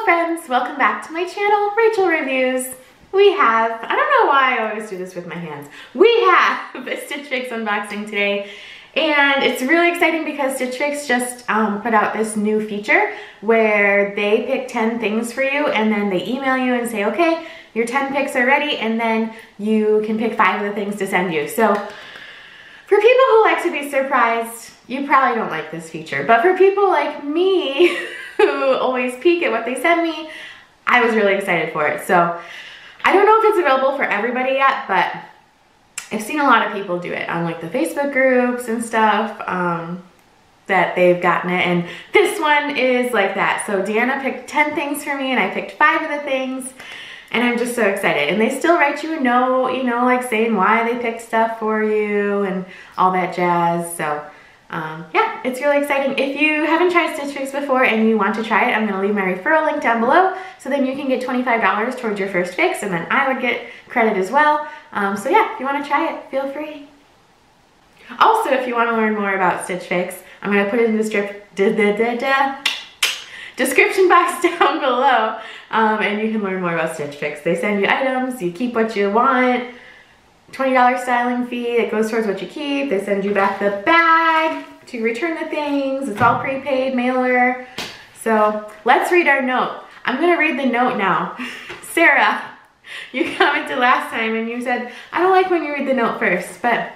Hello friends, welcome back to my channel, Rachel Reviews. We have, I don't know why I always do this with my hands. We have a Stitch Fix unboxing today, and it's really exciting because Stitch Fix just put out this new feature where they pick 10 things for you and then they email you and say, okay, your 10 picks are ready, and then you can pick 5 of the things to send you. So for people who like to be surprised, you probably don't like this feature, but for people like me who always peek at what they send me, I was really excited for it. So I don't know if it's available for everybody yet, but I've seen a lot of people do it on like the Facebook groups and stuff, that they've gotten it, and this one is like that. So Deanna picked 10 things for me and I picked 5 of the things, and I'm just so excited. And they still write you a note, you know, like saying why they picked stuff for you and all that jazz. So yeah, it's really exciting. If you haven't tried Stitch Fix before and you want to try it, I'm going to leave my referral link down below, so then you can get $25 towards your first fix, and then I would get credit as well. So yeah, if you want to try it, feel free. Also, if you want to learn more about Stitch Fix, I'm going to put it in the description box down below, and you can learn more about Stitch Fix. They send you items, you keep what you want, $20 styling fee, it goes towards what you keep. They send you back the bag to return the things. It's all prepaid mailer. So let's read our note. I'm gonna read the note now. Sarah, you commented last time and you said, I don't like when you read the note first, but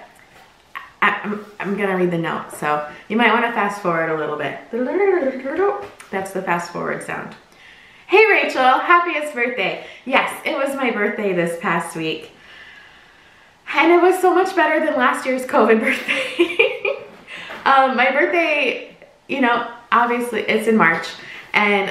I'm gonna read the note. So you might wanna fast forward a little bit. That's the fast forward sound. Hey Rachel, happiest birthday. Yes, it was my birthday this past week. And it was so much better than last year's COVID birthday. My birthday, you know, obviously it's in March, and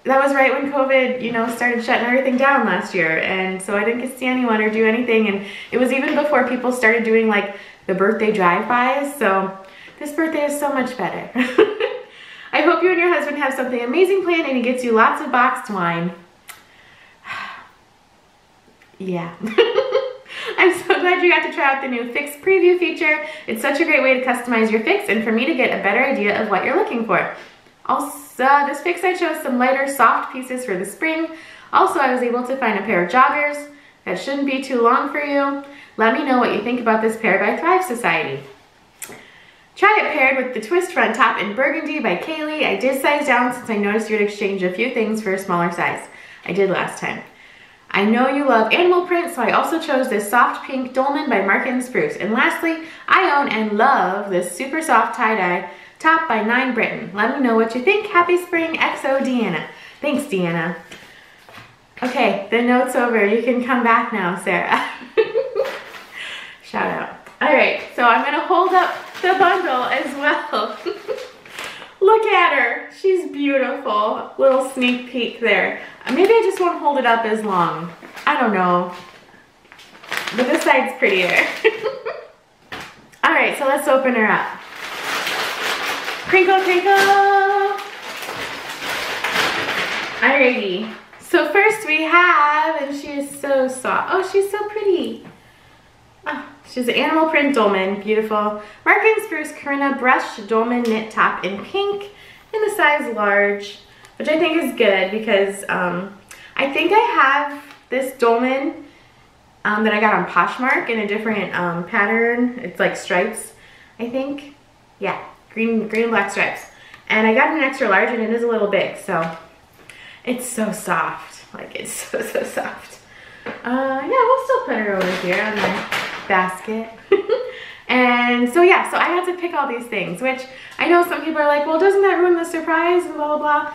that was right when COVID, you know, started shutting everything down last year, and so I didn't get to see anyone or do anything, and it was even before people started doing like the birthday drive-bys, so this birthday is so much better. I hope you and your husband have something amazing planned and he gets you lots of boxed wine. Yeah. I'm so glad you got to try out the new Fix Preview feature. It's such a great way to customize your fix and for me to get a better idea of what you're looking for. Also, this fix I chose some lighter, soft pieces for the spring. Also, I was able to find a pair of joggers that shouldn't be too long for you. Let me know what you think about this pair by Thrive Society. Try it paired with the twist front top in burgundy by Kaylee. I did size down since I noticed you'd exchange a few things for a smaller size. I did last time. I know you love animal print, so I also chose this soft pink dolman by Mark & Spruce. And lastly, I own and love this super soft tie-dye top by 9 Britain. Let me know what you think. Happy spring, XO Deanna. Thanks, Deanna. Okay, the note's over. You can come back now, Sarah. Shout out. All right, so I'm gonna hold up the bundle as well. Look at her, she's beautiful. Little sneak peek there. Maybe I just won't hold it up as long. I don't know. But this side's prettier. All right, so let's open her up. Crinkle, crinkle. Alrighty. So first we have, and she is so soft. Oh, she's so pretty. Oh, she's an animal print dolman, beautiful. Mark & Spruce Corinna brushed dolman knit top in pink in the size large, which I think is good because I think I have this dolman that I got on Poshmark in a different pattern. It's like stripes, I think. Yeah, green and black stripes. And I got an extra large and it is a little big, so it's so soft. Like, it's so soft. Yeah, we'll still put her over here on my basket. And so yeah, so I had to pick all these things, which I know some people are like, well, doesn't that ruin the surprise and blah, blah, blah.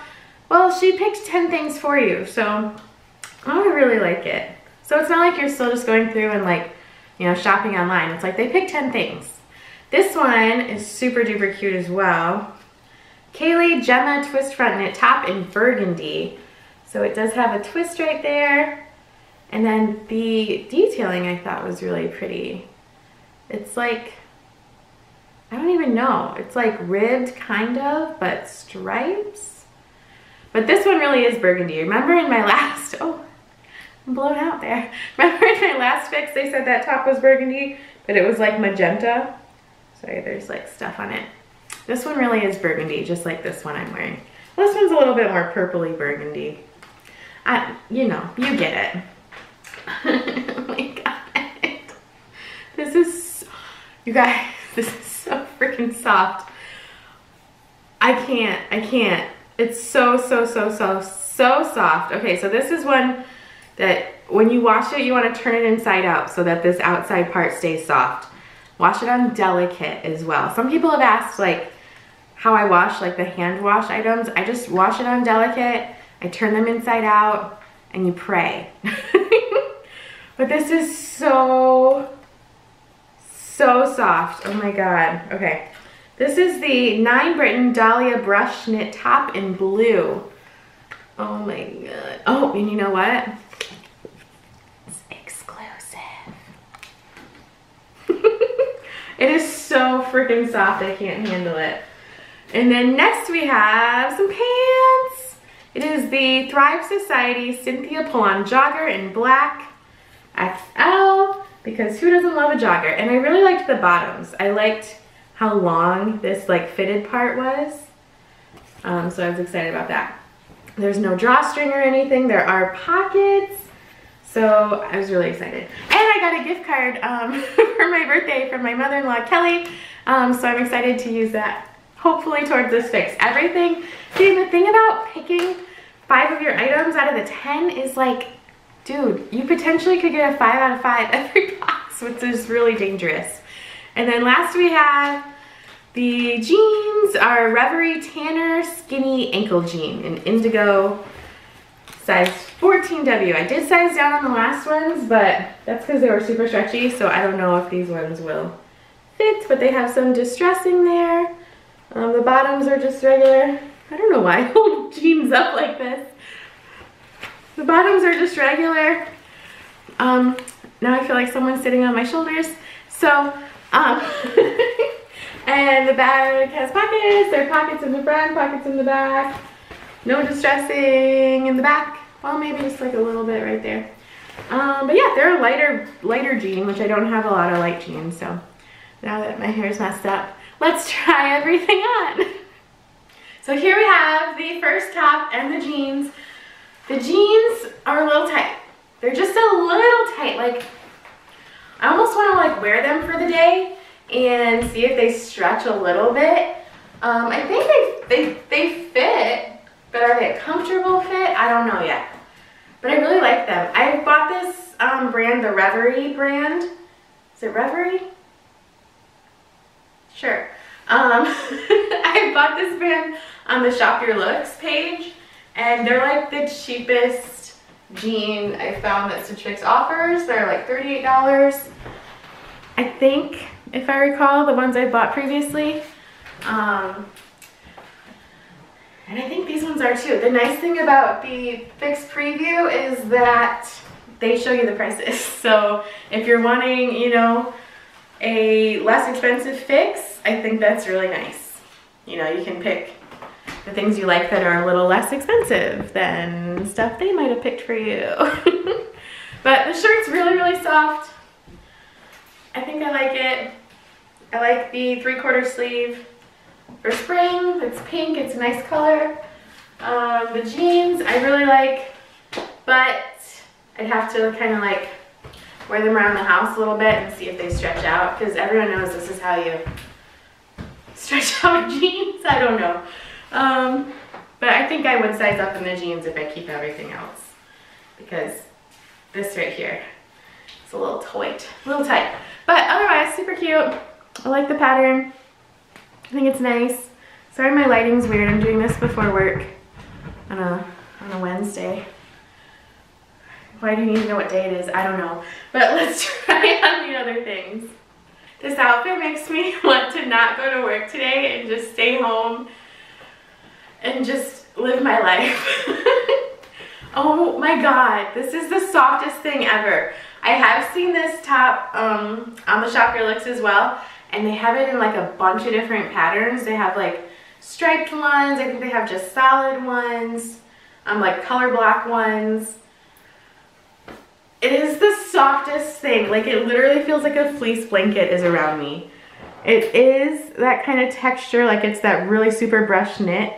Well, she picked 10 things for you, so I really like it. So it's not like you're still just going through and like, you know, shopping online. It's like they picked 10 things. This one is super duper cute as well. Kaylee Gemma twist front knit top in burgundy. So it does have a twist right there. And then the detailing I thought was really pretty. It's like, I don't even know. It's like ribbed kind of, but stripes. But this one really is burgundy. Remember in my last, oh, I'm blown out there. Remember in my last fix they said that top was burgundy, but it was like magenta. Sorry, there's like stuff on it. This one really is burgundy, just like this one I'm wearing. This one's a little bit more purpley burgundy. You know, you get it. Oh my god. This is, you guys, this is so freaking soft. I can't. It's so soft. Okay, so this is one that when you wash it, you want to turn it inside out so that this outside part stays soft. Wash it on delicate as well. Some people have asked like how I wash like the hand wash items. I just wash it on delicate, I turn them inside out, and you pray. But this is so soft. Oh my god. Okay. This is the 9 Britain Dahlia Brush Knit Top in blue. Oh my god. Oh, and you know what? It's exclusive. It is so freaking soft, I can't handle it. And then next we have some pants. It is the Thrive Society Cynthia Pull-On Jogger in black XL, because who doesn't love a jogger? And I really liked the bottoms. I liked how long this like fitted part was. So I was excited about that. There's no drawstring or anything. There are pockets. So I was really excited. And I got a gift card for my birthday from my mother-in-law, Kelly. So I'm excited to use that, hopefully towards this fix. Everything, see, the thing about picking 5 of your items out of the 10 is like, dude, you potentially could get a 5 out of 5 every box, which is really dangerous. And then last we have the jeans, our Reverie Tanner Skinny Ankle Jean in indigo, size 14W. I did size down on the last ones, but that's because they were super stretchy, so I don't know if these ones will fit, but they have some distressing there. The bottoms are just regular. I don't know why I hold jeans up like this. The bottoms are just regular. Now I feel like someone's sitting on my shoulders. So, and the bag has pockets. There are pockets in the front, pockets in the back. No distressing in the back. Well, maybe just like a little bit right there. But yeah, they're a lighter jean, which I don't have a lot of light jeans. So now that my hair's messed up, let's try everything on. So here we have the first top and the jeans. The jeans are a little tight. They're just a little tight. Like, I almost want to like wear them for the day and see if they stretch a little bit. I think they fit, but are they a comfortable fit? I don't know yet. But I really like them. I bought this brand, the Reverie brand. Is it Reverie? Sure. I bought this brand on the Shop Your Looks page, and they're like the cheapest jean I found that Stitch Fix offers. They're like $38. I think, if I recall, the ones I bought previously. And I think these ones are too. The nice thing about the Fix preview is that they show you the prices. So if you're wanting, you know, a less expensive fix, I think that's really nice. You know, you can pick the things you like that are a little less expensive than stuff they might have picked for you. But the shirt's really, really soft. I think I like it. I like the 3/4 sleeve for spring. It's pink, it's a nice color. The jeans I really like, but I'd have to kind of like wear them around the house a little bit and see if they stretch out, because everyone knows this is how you stretch out jeans. I don't know. But I think I would size up in the jeans if I keep everything else, because this right here is a little tight, but otherwise super cute. I like the pattern. I think it's nice. Sorry my lighting's weird. I'm doing this before work on a Wednesday. Why do you need to know what day it is? I don't know. But let's try on the other things. This outfit makes me want to not go to work today and just stay home and just live my life. Oh my god, this is the softest thing ever. I have seen this top on the Shop Your Looks as well, and they have it in like a bunch of different patterns. They have like striped ones, I think they have just solid ones, like color block ones. It is the softest thing. Like, it literally feels like a fleece blanket is around me. It is that kind of texture, like it's that really super brush knit.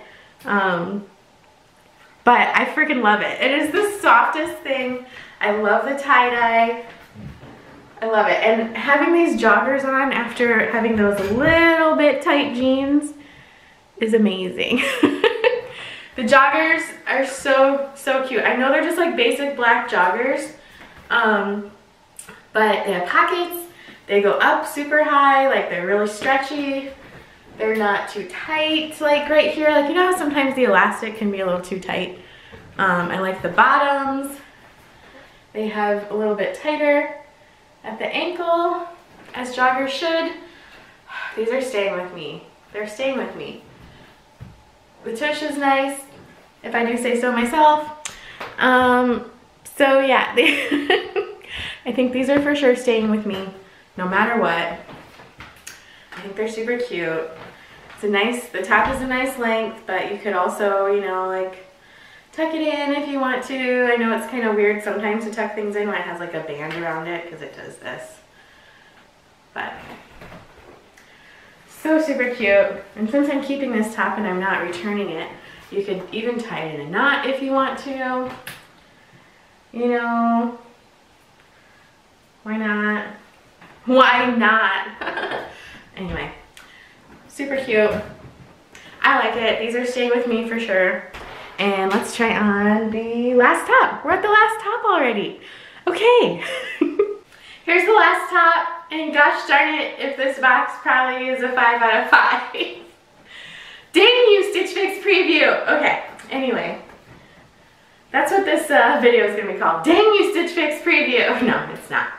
But I freaking love it. It is the softest thing. I love the tie-dye. I love it. And having these joggers on after having those little bit tight jeans is amazing. The joggers are so cute. I know they're just like basic black joggers, but they have pockets. They go up super high, like they're really stretchy. They're not too tight, like right here. Like, you know how sometimes the elastic can be a little too tight? I like the bottoms. They have a little bit tighter at the ankle, as joggers should. These are staying with me. They're staying with me. The tush is nice, if I do say so myself. So yeah, I think these are for sure staying with me no matter what. I think they're super cute. It's a nice, the top is a nice length, but you could also, you know, like tuck it in if you want to. I know it's kind of weird sometimes to tuck things in when it has like a band around it because it does this. But so super cute. And since I'm keeping this top and I'm not returning it, you could even tie it in a knot if you want to. You know, why not? Why not? Anyway, super cute. I like it. These are staying with me for sure. And let's try on the last top. We're at the last top already. Okay. Here's the last top. And gosh darn it, if this box probably is a 5 out of 5. Dang you, Stitch Fix preview. Okay, anyway. That's what this video is going to be called. Dang you, Stitch Fix preview. No, it's not.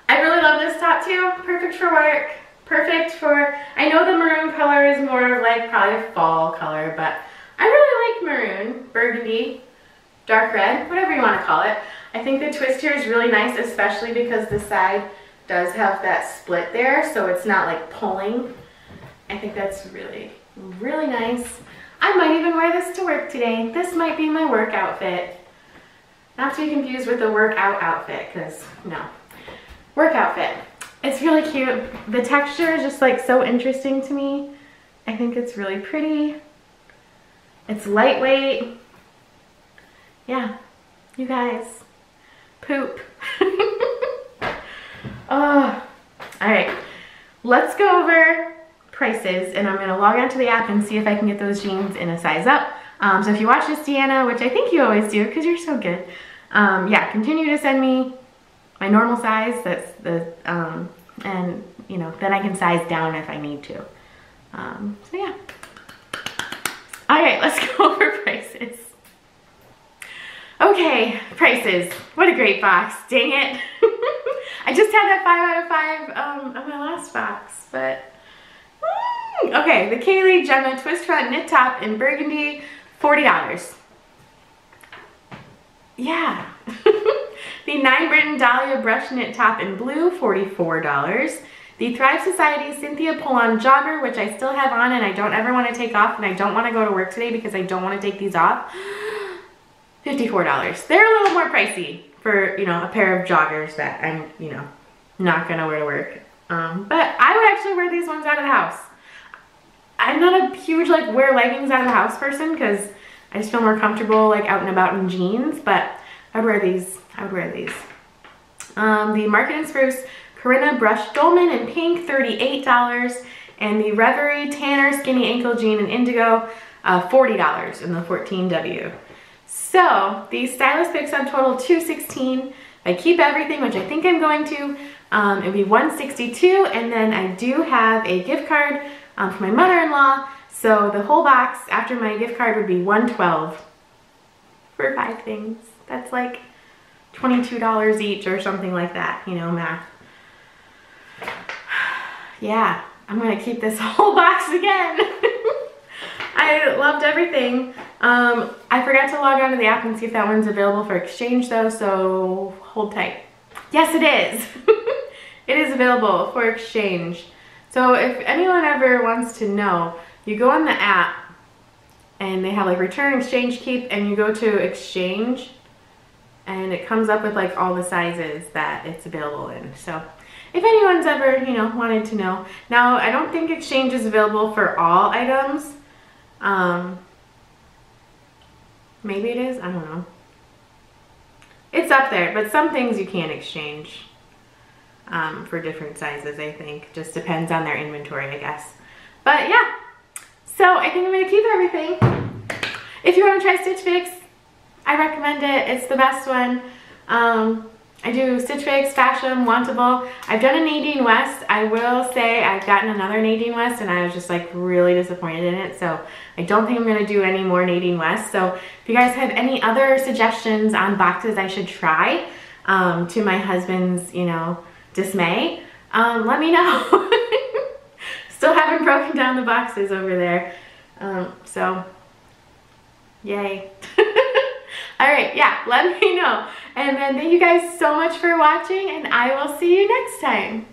I really love this top too. Perfect for work. Perfect for, I know the maroon color is more of like probably a fall color, but I really like maroon, burgundy, dark red, whatever you want to call it. I think the twist here is really nice, especially because the side does have that split there, so it's not like pulling. I think that's really, really nice. I might even wear this to work today. This might be my work outfit. Not to be confused with the workout outfit, because no. Work outfit. It's really cute. The texture is just like so interesting to me. I think it's really pretty. It's lightweight. Yeah, you guys. Poop. Oh, all right. Let's go over prices, and I'm gonna log onto the app and see if I can get those jeans in a size up. So if you watch this, Deanna, which I think you always do because you're so good, yeah, continue to send me my normal size. That's the and you know, then I can size down if I need to. So yeah. All right, let's go over prices. Okay, prices. What a great box. Dang it. I just had that 5 out of 5 on my last box, but okay, the Kaylee Gemma twist front knit top in burgundy, $40. Yeah. The 9 Britain Dahlia brush knit top in blue, $44. The Thrive Society Cynthia pull-on jogger, which I still have on and I don't ever want to take off, and I don't want to go to work today because I don't want to take these off, $54. They're a little more pricey for, you know, a pair of joggers that I'm, you know, not going to wear to work. But I would actually wear these ones out of the house. I'm not a huge, like, wear leggings out of the house person because I just feel more comfortable, like, out and about in jeans, but I'd wear these. I would wear these. The Market and Spruce Corinna Brush Dolman in pink, $38. And the Reverie Tanner Skinny Ankle Jean in indigo, $40 in the 14W. So the stylist picks up total $216. If I keep everything, which I think I'm going to, it'd be $162. And then I do have a gift card for my mother-in-law. So the whole box after my gift card would be $112 for 5 things. That's like $22 each or something like that, you know, math. Yeah, I'm gonna keep this whole box again. I loved everything. I forgot to log onto the app and see if that one's available for exchange though, so hold tight. Yes, it is. It is available for exchange. So if anyone ever wants to know, you go on the app and they have like return, exchange, keep, and you go to exchange and it comes up with like all the sizes that it's available in. So if anyone's ever, you know, wanted to know. Now, I don't think exchange is available for all items. Maybe it is, I don't know. It's up there, but some things you can't exchange for different sizes, I think. Just depends on their inventory, I guess. But yeah, so I think I'm gonna keep everything. If you wanna try Stitch Fix, I recommend it. It's the best one. I do Stitch Fix, Fashom, Wantable. I've done a Nadine West. I will say I've gotten another Nadine West and I was just like really disappointed in it. So I don't think I'm gonna do any more Nadine West. So if you guys have any other suggestions on boxes I should try, to my husband's, you know, dismay, let me know. Still haven't broken down the boxes over there. So yay. All right, yeah, let me know. And then thank you guys so much for watching, and I will see you next time.